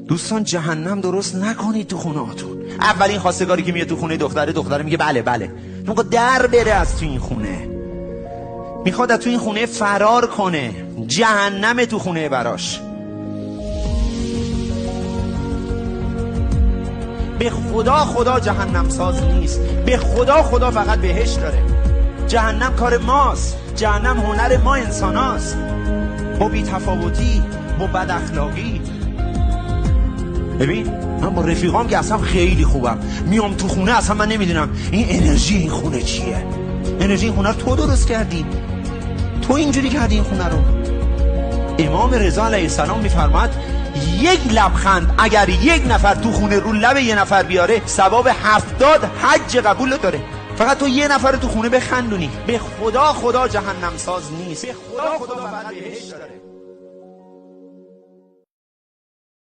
دوستان جهنم درست نکنید تو خونه هاتون. اولین خواستگاری که میاد تو خونه دختره میگه بله میخواد در بره از تو این خونه، میخواد از تو این خونه فرار کنه، جهنم تو خونه براش. به خدا جهنم ساز نیست، به خدا فقط بهشت داره. جهنم کار ماست، جهنم هنر ما انسان هاست، با بی‌تفاوتی، با بد اخلاقی. ببین من با رفیقام که اصلا خیلی خوبم، میام تو خونه اصلا من نمیدونم این انرژی این خونه چیه. انرژی این خونه رو تو درست کردی، تو اینجوری کردی این خونه رو. امام رضا علیه السلام میفرماد یک لبخند اگر یک نفر تو خونه رو لب یه نفر بیاره ثواب 70 حج قبول داره. فقط تو یه نفر تو خونه بخندونی. به خدا جهنم ساز نیست، به خدا فقط بهشت داره.